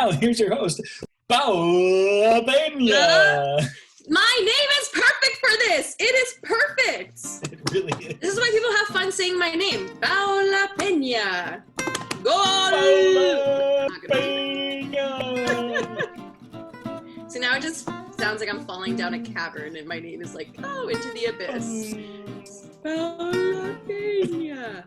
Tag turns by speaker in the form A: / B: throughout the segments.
A: now, here's your host, Paula Pena.
B: My name is perfect for this. It is perfect.
A: It really is.
B: This is why people have fun saying my name. Paula Pena. Gol!
A: Paula Pena.
B: So now it just sounds like I'm falling down a cavern and my name is like, oh, into the abyss. Paula Pena.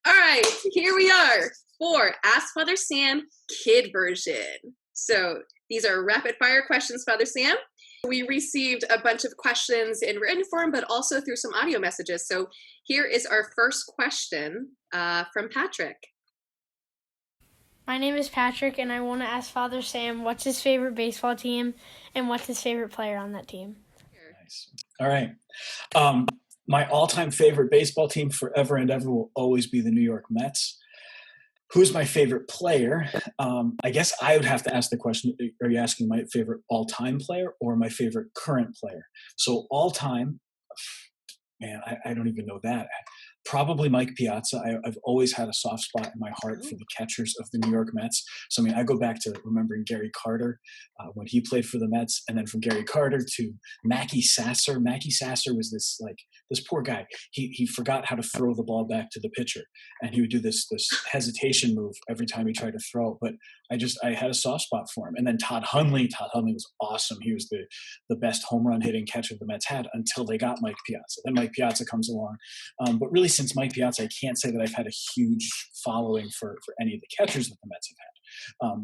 B: All right, here we are for Ask Father Sam Kid version. So these are rapid fire questions, Father Sam. We received a bunch of questions in written form, but also through some audio messages. So here is our first question from Patrick.
C: My name is Patrick, and I want to ask Father Sam what's his favorite baseball team and what's his favorite player on that team.
A: Nice. All right. My all-time favorite baseball team forever and ever will always be the New York Mets. Who's my favorite player? I guess I would have to ask the question, are you asking my favorite all-time player or my favorite current player? So all-time, man, I don't even know that. Probably Mike Piazza. I've always had a soft spot in my heart for the catchers of the New York Mets. So, I mean, I go back to remembering Gary Carter when he played for the Mets, and then from Gary Carter to Mackie Sasser. Mackie Sasser was this poor guy. He forgot how to throw the ball back to the pitcher, and he would do this hesitation move every time he tried to throw. But I had a soft spot for him. And then Todd Hundley. Todd Hundley was awesome. He was the best home run hitting catcher the Mets had until they got Mike Piazza. Then Mike Piazza comes along. But really, since Mike Piazza, I can't say that I've had a huge following for any of the catchers that the Mets have had.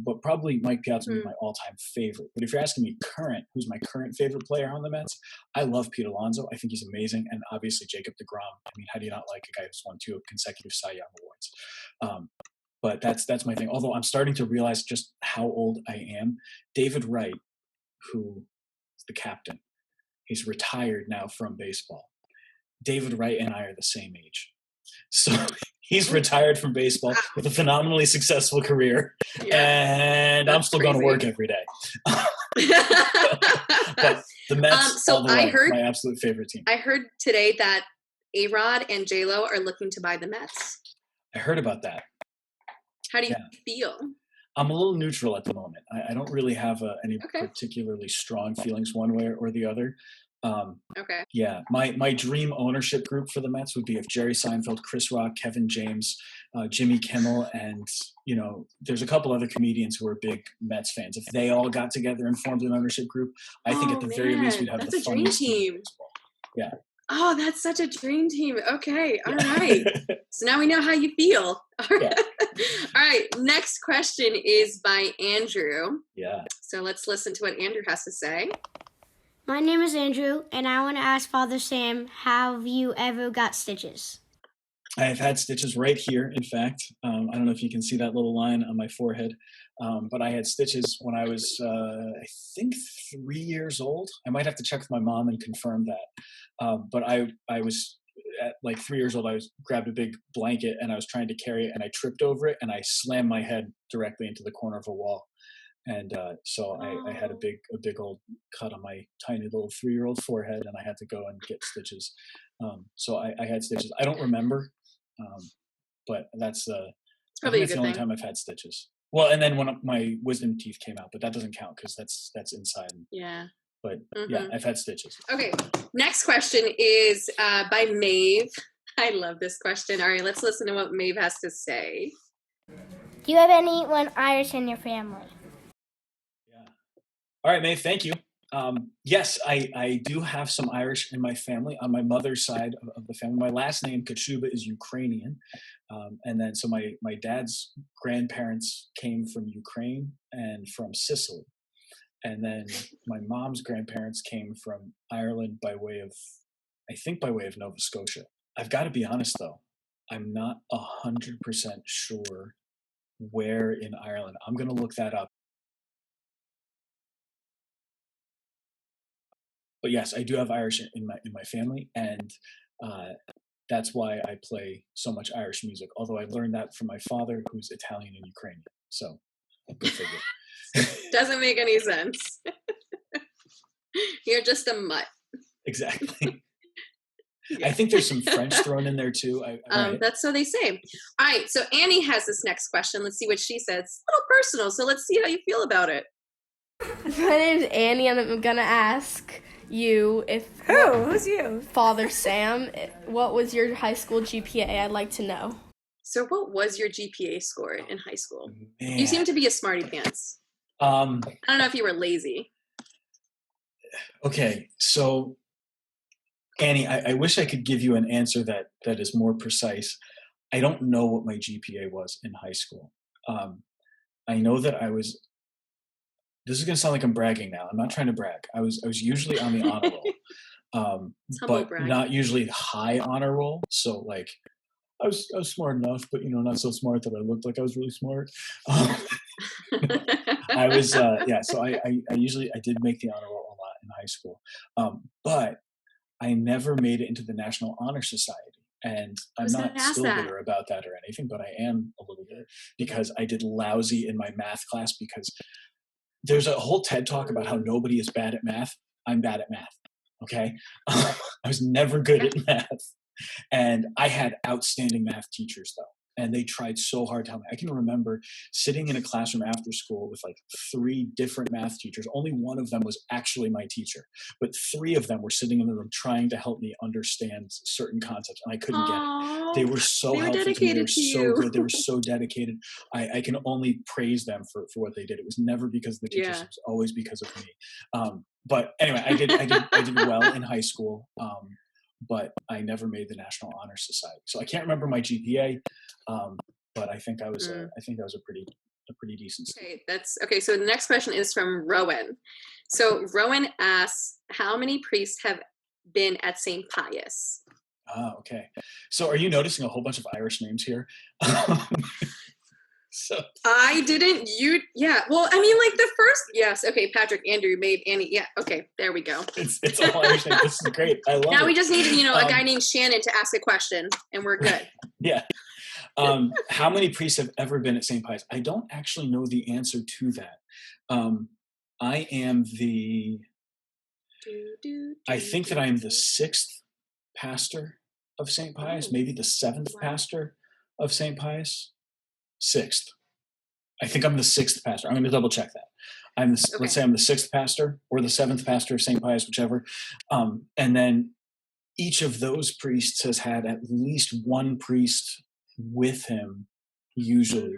A: But probably Mike Piazza would be my all-time favorite. But if you're asking me who's my current favorite player on the Mets, I love Pete Alonso. I think he's amazing. And obviously Jacob deGrom. I mean, how do you not like a guy who's won 2 consecutive Cy Young Awards? But that's my thing. Although I'm starting to realize just how old I am. David Wright, who is the captain, he's retired now from baseball. David Wright and I are the same age. So he's retired from baseball with a phenomenally successful career. And I'm still going to work every day. But the Mets are my absolute favorite team.
B: I heard today that A-Rod and J-Lo are looking to buy the Mets.
A: I heard about that.
B: How do you feel?
A: I'm a little neutral at the moment. I don't really have any particularly strong feelings one way or the other. Yeah, my dream ownership group for the Mets would be if Jerry Seinfeld, Chris Rock, Kevin James, Jimmy Kimmel, and there's a couple other comedians who are big Mets fans. If they all got together and formed an ownership group, I think at the very least we'd have the funniest team. Yeah.
B: Oh, that's such a dream team. Okay, all right. So now we know how you feel. All right. All right, next question is by Andrew.
A: Yeah.
B: So let's listen to what Andrew has to say.
C: My name is Andrew, and I want to ask Father Sam, have you ever got stitches?
A: I have had stitches right here, in fact. I don't know if you can see that little line on my forehead, but I had stitches when I was, I think, 3 years old. I might have to check with my mom and confirm that. But I was, at like 3 years old, grabbed a big blanket, and I was trying to carry it, and I tripped over it, and I slammed my head directly into the corner of a wall. And so I had a big old cut on my tiny little 3-year-old forehead, and I had to go and get stitches. So I had stitches. I don't remember, but that's
B: probably
A: the only time I've had stitches. Well, and then when my wisdom teeth came out, but that doesn't count because that's inside.
B: Yeah.
A: But yeah, I've had stitches.
B: Okay. Next question is by Maeve. I love this question. All right, let's listen to what Maeve has to say.
C: Do you have anyone Irish in your family?
A: All right, Maeve, thank you. Yes, I do have some Irish in my family on my mother's side of the family. My last name, Kachuba, is Ukrainian. And then so my dad's grandparents came from Ukraine and from Sicily. And then my mom's grandparents came from Ireland by way of Nova Scotia. I've got to be honest, though. I'm not 100% sure where in Ireland. I'm going to look that up. But yes, I do have Irish in my family, and that's why I play so much Irish music. Although I learned that from my father, who's Italian and Ukrainian. So, go figure.
B: Doesn't make any sense. You're just a mutt.
A: Exactly.
B: Yeah.
A: I think there's some French thrown in there too. Right.
B: That's so they say. All right, so Annie has this next question. Let's see what she says. It's a little personal, so let's see how you feel about it.
C: My name's Annie, and I'm gonna ask you
D: Who's you?
C: Father Sam, what was your high school GPA? I'd like to know.
B: So what was your GPA score in high school?
A: Man.
B: You seem to be a smarty pants. I don't know if you were lazy.
A: Okay, so Annie, I wish I could give you an answer that is more precise. I don't know what my GPA was in high school. I know that I was. This is going to sound like I'm bragging now. I'm not trying to brag. I was usually on the honor roll, but not usually high honor roll. So like, I was smart enough, but not so smart that I looked like I was really smart. I was So I did make the honor roll a lot in high school, but I never made it into the National Honor Society. And I'm not still bitter about that or anything, but I am a little bit because I did lousy in my math class because there's a whole TED talk about how nobody is bad at math. I'm bad at math. Okay. I was never good at math. And I had outstanding math teachers though. And they tried so hard to help me. I can remember sitting in a classroom after school with like 3 different math teachers. Only one of them was actually my teacher, but 3 of them were sitting in the room trying to help me understand certain concepts, and I couldn't get it. They were so helpful to me. They were so good. They were so dedicated. I can only praise them for what they did. It was never because of the teachers. It was always because of me. But anyway, I did well in high school. But I never made the National Honor Society, so I can't remember my GPA. But I think I was a pretty decent student.
B: Okay, that's okay. So the next question is from Rowan. So Rowan asks, how many priests have been at St. Pius?
A: Okay. So are you noticing a whole bunch of Irish names here? So
B: I didn't. Yeah. Well, I mean, like the first. Yes. Okay. Patrick, Andrew, made Annie. Yeah. Okay. There we go.
A: It's all Irish names. This is great. I love it.
B: Now we just need, a guy named Shannon to ask a question, and we're good.
A: Yeah. How many priests have ever been at St. Pius? I don't actually know the answer to that. I am the. I think that I am the 6th pastor of St. Pius, maybe the 7th pastor of St. Pius. 6th. I think I'm the 6th pastor. I'm going to double check that. Let's say I'm the 6th pastor or the 7th pastor of St. Pius, whichever. And then each of those priests has had at least one priest with him, usually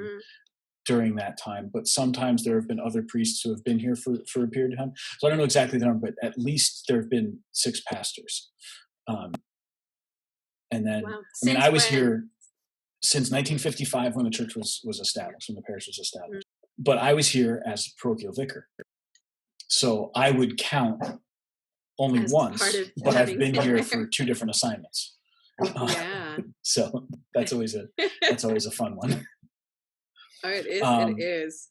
A: during that time. But sometimes there have been other priests who have been here for a period of time. So I don't know exactly the number, but at least there have been 6 pastors. And then, I was here since 1955 when the church was established, when the parish was established. But I was here as parochial vicar. So I would count only once, but I've been here for 2 different assignments. So that's always a fun one.
B: It is.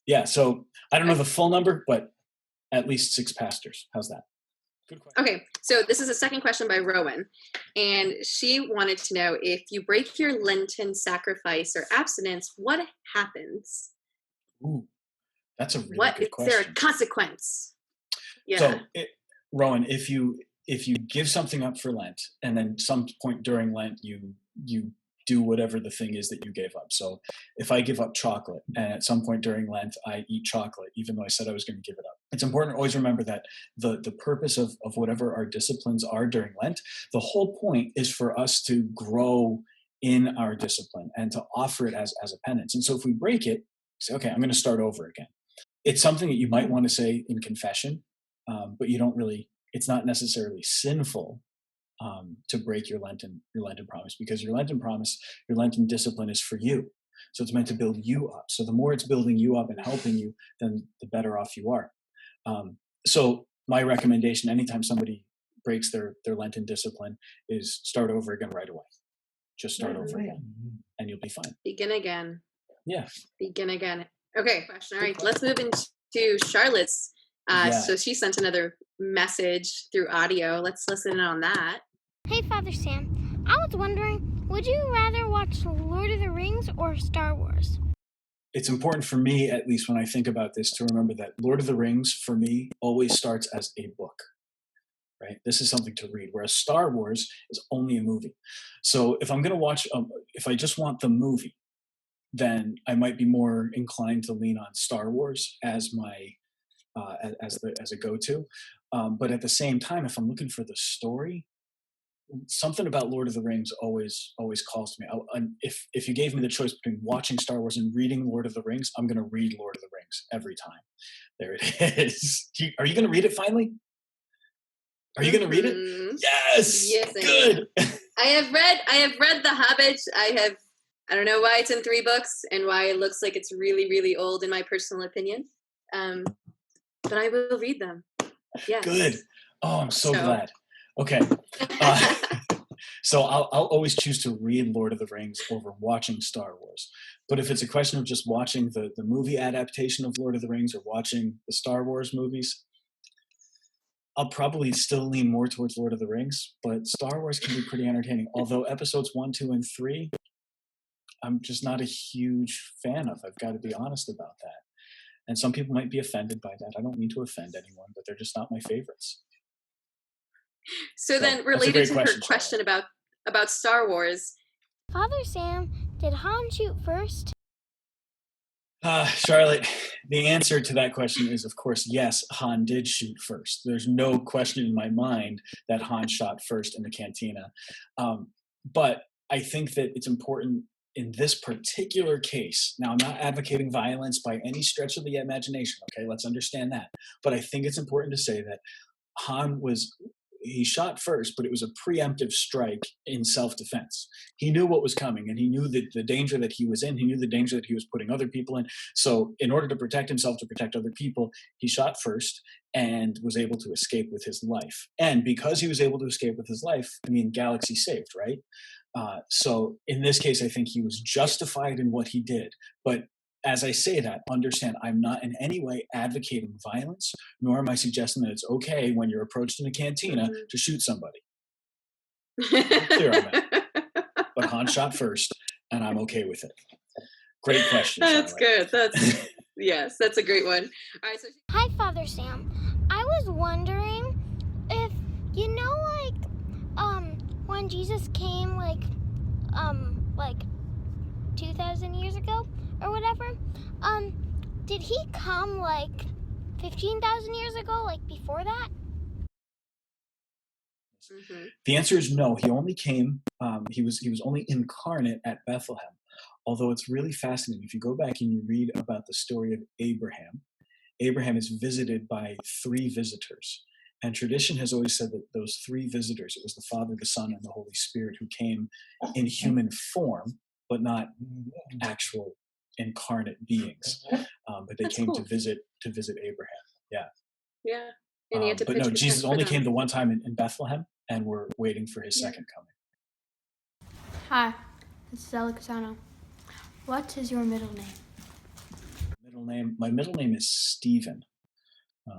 A: Yeah, so I don't know the full number, but at least 6 pastors. How's that? Good question.
B: Okay, so this is a second question by Rowan, and she wanted to know, if you break your Lenten sacrifice or abstinence, what happens?
A: Ooh, that's a really good question.
B: Is there a consequence? Yeah.
A: So, Rowan, if you give something up for Lent, and then some point during Lent you do whatever the thing is that you gave up. So if I give up chocolate, and at some point during Lent I eat chocolate, even though I said I was going to give it up, it's important to always remember that the purpose of whatever our disciplines are during Lent, the whole point is for us to grow in our discipline and to offer it as a penance. And so if we break it, say, okay, I'm going to start over again. It's something that you might want to say in confession, but you don't really, it's not necessarily sinful to break your Lenten promise, because your Lenten promise, your Lenten discipline is for you. So it's meant to build you up. So the more it's building you up and helping you, then the better off you are. So my recommendation, anytime somebody breaks their Lenten discipline, is start over again right away. Just start over again and you'll be fine.
B: Begin again.
A: Yeah.
B: Begin again. Okay, question. All right, let's move into Charlotte's. So she sent another message through audio. Let's listen in on that.
E: Hey, Father Sam. I was wondering, would you rather watch Lord of the Rings or Star Wars?
A: it's important for me, at least when I think about this, to remember that Lord of the Rings, for me, always starts as a book, right? This is something to read, whereas Star Wars is only a movie. So if I'm going to watch, if I just want the movie, then I might be more inclined to lean on Star Wars as my as a go-to. But at the same time, if I'm looking for the story, something about Lord of the Rings always calls to me. If you gave me the choice between watching Star Wars and reading Lord of the Rings, I'm going to read Lord of the Rings every time. There it is. Are you going to read it finally? Are you going to read it? Yes.
B: Yes,
A: good.
B: I have read The Hobbit. I don't know why it's in 3 books and why it looks like it's really, really old in my personal opinion. But I will read them. Yes.
A: Good. Oh, I'm so glad. Okay. So I'll always choose to read Lord of the Rings over watching Star Wars. But if it's a question of just watching the movie adaptation of Lord of the Rings or watching the Star Wars movies, I'll probably still lean more towards Lord of the Rings, but Star Wars can be pretty entertaining. Although episodes 1, 2, and 3, I'm just not a huge fan of. I've got to be honest about that. And some people might be offended by that. I don't mean to offend anyone, but they're just not my favorites.
B: So then, related to her question about Star Wars.
E: Father Sam, did Han shoot first?
A: Charlotte, the answer to that question is, of course, yes, Han did shoot first. There's no question in my mind that Han shot first in the cantina. But I think that it's important in this particular case. Now, I'm not advocating violence by any stretch of the imagination, okay? Let's understand that. But I think it's important to say that Han he shot first, but it was a preemptive strike in self-defense. He knew what was coming, and he knew the danger that he was in. He knew the danger that he was putting other people in. So in order to protect himself, to protect other people, he shot first and was able to escape with his life. And because he was able to escape with his life, I mean, galaxy saved, right? So in this case, I think he was justified in what he did. But as I say that, understand I'm not in any way advocating violence, nor am I suggesting that it's okay when you're approached in a cantina to shoot somebody. I'm clear on that. But Han shot first, and I'm okay with it. Great question,
B: That's
A: Charlotte.
B: good. Yes, that's a great one. All right, so
E: Hi, Father Sam. I was wondering if, when Jesus came, like 2,000 years ago or whatever, did he come, 15,000 years ago, before that?
A: The answer is no. He only came, he was only incarnate at Bethlehem. Although it's really fascinating. If you go back and you read about the story of Abraham is visited by 3 visitors. And tradition has always said that those 3 visitors, it was the Father, the Son, and the Holy Spirit who came in human form, but not actual incarnate beings. But they came to visit Abraham. Yeah.
B: Yeah. And he had to
A: but no, Jesus only came the one time in Bethlehem, and we're waiting for his second coming.
C: Hi, this is Ella Casano. What is your middle name?
A: My middle name is Stephen.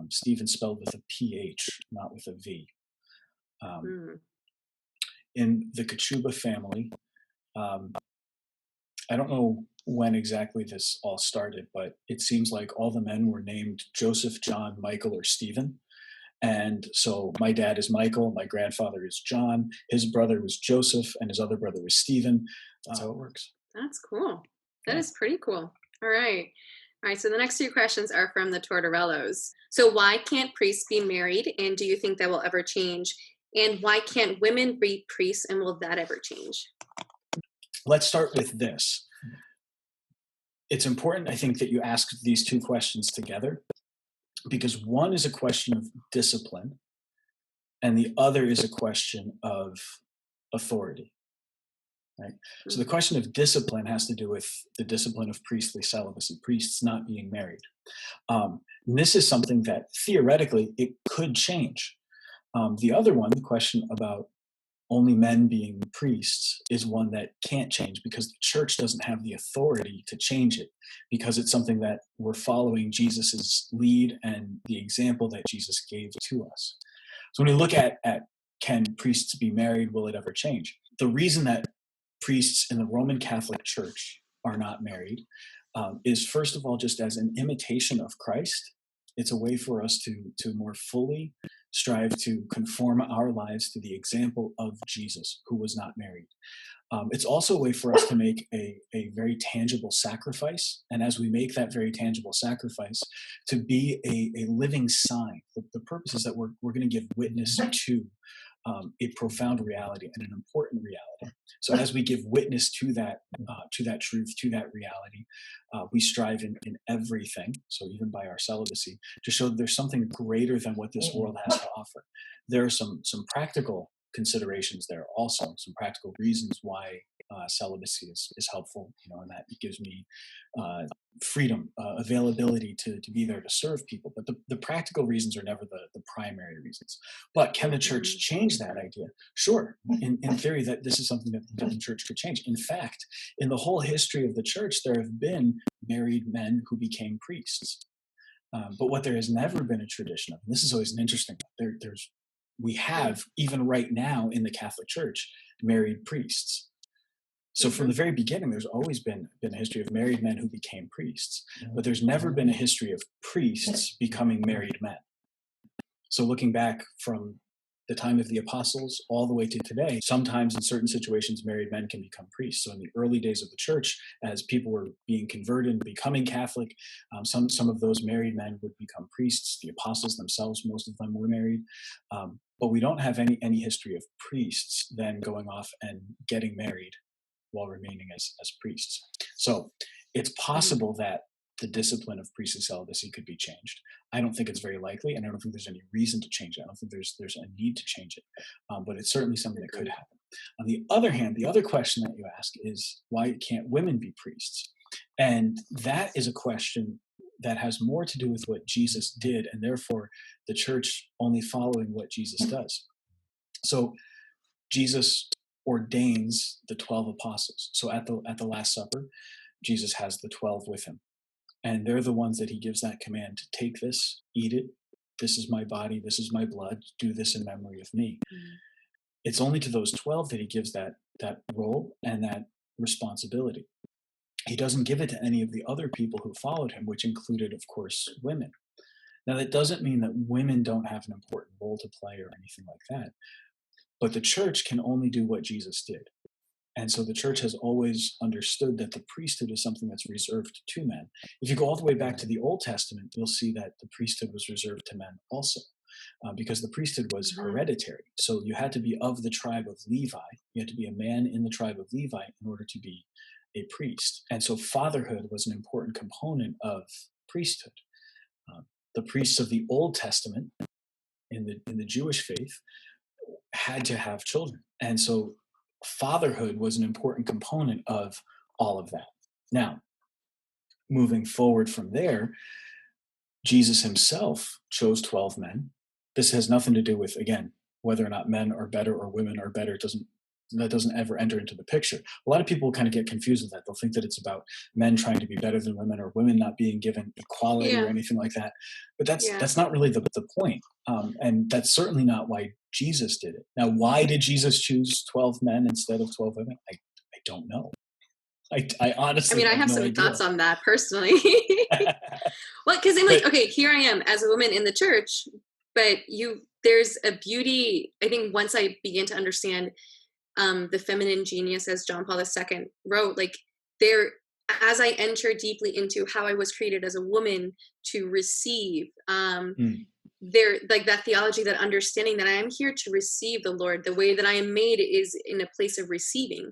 A: Stephen spelled with a PH, not with a V. In the Kachuba family, I don't know when exactly this all started, but it seems like all the men were named Joseph, John, Michael, or Stephen. And so my dad is Michael, my grandfather is John, his brother was Joseph, and his other brother was Stephen. That's how it works.
B: That's cool. That is pretty cool. All right. All right, so the next 2 questions are from the Tortorellos. So why can't priests be married, and do you think that will ever change? And why can't women be priests, and will that ever change?
A: Let's start with this. It's important, I think, that you ask these 2 questions together, because one is a question of discipline, and the other is a question of authority. Right? So the question of discipline has to do with the discipline of priestly celibacy, priests not being married. This is something that theoretically it could change. The other one, the question about only men being priests, is one that can't change because the church doesn't have the authority to change it, because it's something that we're following Jesus's lead and the example that Jesus gave to us. So when we look at can priests be married, will it ever change? The reason that priests in the Roman Catholic Church are not married is first of all just as an imitation of Christ. It's a way for us to more fully strive to conform our lives to the example of Jesus, who was not married. It's also a way for us to make a very tangible sacrifice. And as we make that very tangible sacrifice, to be a living sign. The purpose is that we're going to give witness to a profound reality and an important reality. So as we give witness to that truth, to that reality, we strive in everything, so even by our celibacy, to show that there's something greater than what this world has to offer. There are some practical considerations there also, some practical reasons why celibacy is helpful, and that gives me freedom, availability to be there to serve people. But the practical reasons are never the primary reasons. But can the church change that idea? Sure. In theory, that this is something that the church could change. In fact, in the whole history of the church, there have been married men who became priests. But what there has never been a tradition of, and this is always an interesting one, we have, even right now in the Catholic Church, married priests. So from the very beginning, there's always been a history of married men who became priests, but there's never been a history of priests becoming married men. So looking back from the time of the apostles all the way to today, sometimes in certain situations, married men can become priests. So in the early days of the church, as people were being converted and becoming Catholic, some of those married men would become priests. The apostles themselves, most of them were married. But we don't have any history of priests then going off and getting married while remaining as priests. So it's possible that the discipline of priestly celibacy could be changed. I don't think it's very likely, and I don't think there's any reason to change it. I don't think there's a need to change it, but it's certainly something that could happen. On the other hand, the other question that you ask is, why can't women be priests? And that is a question that has more to do with what Jesus did, and therefore the church only following what Jesus does. So Jesus ordains the 12 apostles. So at the Last Supper, Jesus has the 12 with him. And they're the ones that he gives that command to take this, eat it. This is my body. This is my blood. Do this in memory of me. It's only to those 12 that he gives that role and that responsibility. He doesn't give it to any of the other people who followed him, which included, of course, women. Now, that doesn't mean that women don't have an important role to play or anything like that. But the church can only do what Jesus did. And so the church has always understood that the priesthood is something that's reserved to men. If you go all the way back to the Old Testament, you'll see that the priesthood was reserved to men also, because the priesthood was hereditary. So you had to be of the tribe of Levi. You had to be a man in the tribe of Levi in order to be a priest. And so fatherhood was an important component of priesthood. The priests of the Old Testament in the Jewish faith had to have children. And so fatherhood was an important component of all of that. Now, moving forward from there, Jesus himself chose 12 men. This has nothing to do with, again, whether or not men are better or women are better. That doesn't ever enter into the picture. A lot of people kind of get confused with that. They'll think that it's about men trying to be better than women or women not being given equality or anything like that. But that's not really the point. And that's certainly not why Jesus did it. Now, why did Jesus choose 12 men instead of 12 women? I don't know. I honestly
B: I have
A: no
B: some
A: idea.
B: thoughts on that personally. Well, because I'm like, okay, here I am as a woman in the church, but there's a beauty. I think once I begin to understand the feminine genius, as John Paul II wrote, like as I enter deeply into how I was created as a woman to receive, there, like that theology, that understanding that I am here to receive the Lord. The way that I am made is in a place of receiving.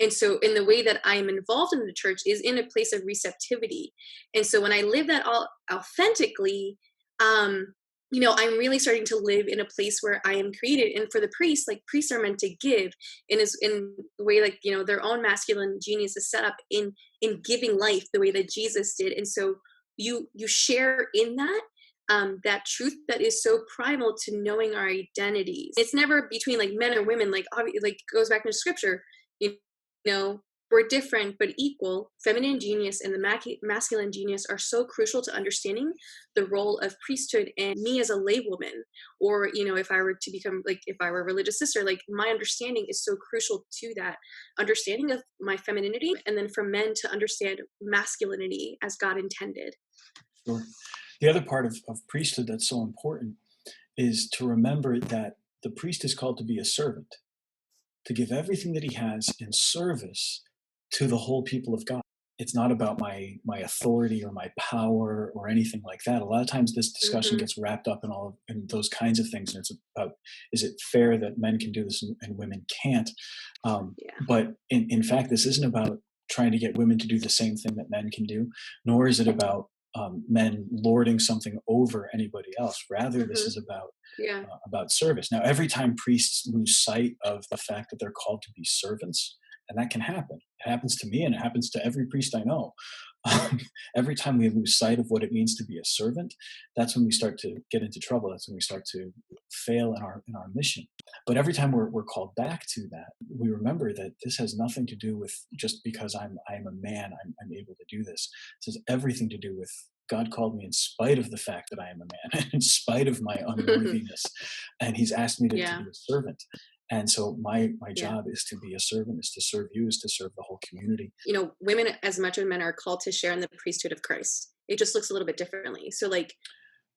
B: And so in the way that I am involved in the church is in a place of receptivity. And so when I live that all authentically, I'm really starting to live in a place where I am created. And for the priests, like priests are meant to give in the way, like, their own masculine genius is set up in giving life the way that Jesus did. And so you share in that truth that is so primal to knowing our identities. It's never between like men or women, like obviously, like goes back into scripture, we're different but equal, feminine genius and the masculine genius are so crucial to understanding the role of priesthood and me as a laywoman. Or, if I were to become, if I were a religious sister, my understanding is so crucial to that understanding of my femininity, and then for men to understand masculinity as God intended.
A: Sure. The other part of priesthood that's so important is to remember that the priest is called to be a servant, to give everything that he has in service to the whole people of God. It's not about my authority or my power or anything like that. A lot of times this discussion gets wrapped up in those kinds of things, and it's about, is it fair that men can do this and women can't? But in fact, this isn't about trying to get women to do the same thing that men can do, nor is it about men lording something over anybody else. Rather, this is about service. Now, every time priests lose sight of the fact that they're called to be servants, and that can happen. It happens to me, and it happens to every priest I know. Every time we lose sight of what it means to be a servant, that's when we start to get into trouble. That's when we start to fail in our mission. But every time we're called back to that, we remember that this has nothing to do with just because I'm a man, I'm able to do this. This has everything to do with God called me in spite of the fact that I am a man, in spite of my unworthiness, and He's asked me to be a servant. And so my job is to be a servant, is to serve you, is to serve the whole community.
B: Women as much as men are called to share in the priesthood of Christ. It just looks a little bit differently. So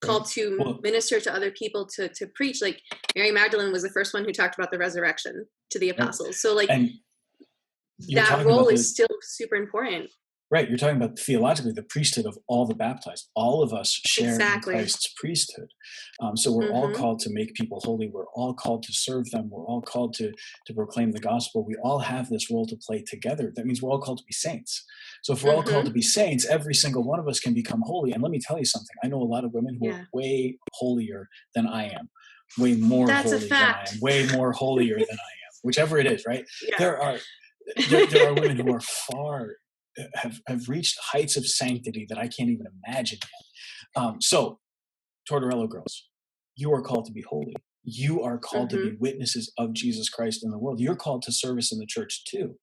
B: called to minister to other people, to preach. Mary Magdalene was the first one who talked about the resurrection to the apostles. So
A: and
B: that role is still super important.
A: Right. You're talking about theologically the priesthood of all the baptized. All of us share in Christ's priesthood. So we're all called to make people holy. We're all called to serve them. We're all called to proclaim the gospel. We all have this role to play together. That means we're all called to be saints. So if we're all called to be saints, every single one of us can become holy. And let me tell you something. I know a lot of women who are way holier than I am. Way more holy than I am. Way more holier than I am. Whichever it is, right? Yeah. There are women who are have reached heights of sanctity that I can't even imagine yet. So, Tortorello girls, you are called to be holy. You are called to be witnesses of Jesus Christ in the world. You're called to service in the church too.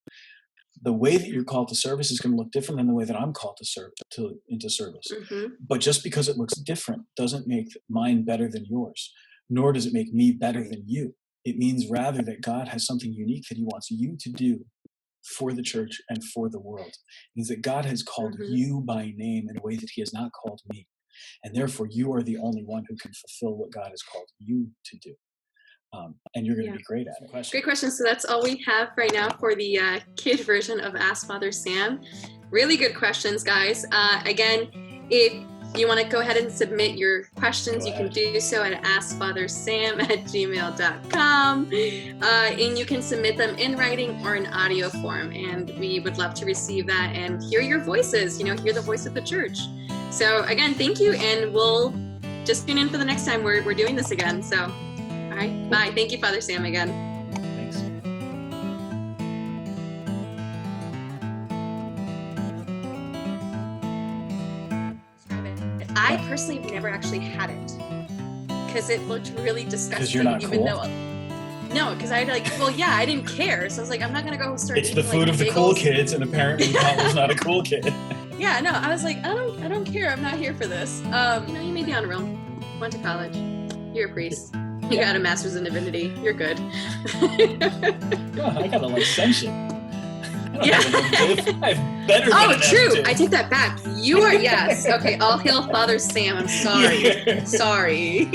A: The way that you're called to service is going to look different than the way that I'm called to serve into service. But just because it looks different doesn't make mine better than yours, nor does it make me better than you. It means rather that God has something unique that He wants you to do for the church and for the world. It means that God has called you by name in a way that He has not called me. And therefore, you are the only one who can fulfill what God has called you to do. And you're going to be great at it.
B: Great question. So that's all we have right now for the kid version of Ask Father Sam. Really good questions, guys. Again, if you want to go ahead and submit your questions, you can do so at askfathersam@gmail.com. And you can submit them in writing or in audio form. And we would love to receive that and hear your voices, hear the voice of the church. So again, thank you. And we'll just tune in for the next time we're doing this again. So, all right, bye. Thank you, Father Sam, again. I personally have never actually had it because it looked really disgusting.
A: Because you're not cool?
B: No, because I I didn't care. So I was like, I'm not going to go start
A: eating the food of the cool kids, and apparently Paul was not a cool kid.
B: Yeah, no, I was like, I don't care. I'm not here for this. You made the honor roll. Went to college. You're a priest. You got a master's in divinity. You're good.
A: I got a licentiate.
B: Yeah.
A: Better than
B: true. I take that back. You are, yes. Okay, all hail Father Sam. I'm sorry. Sorry.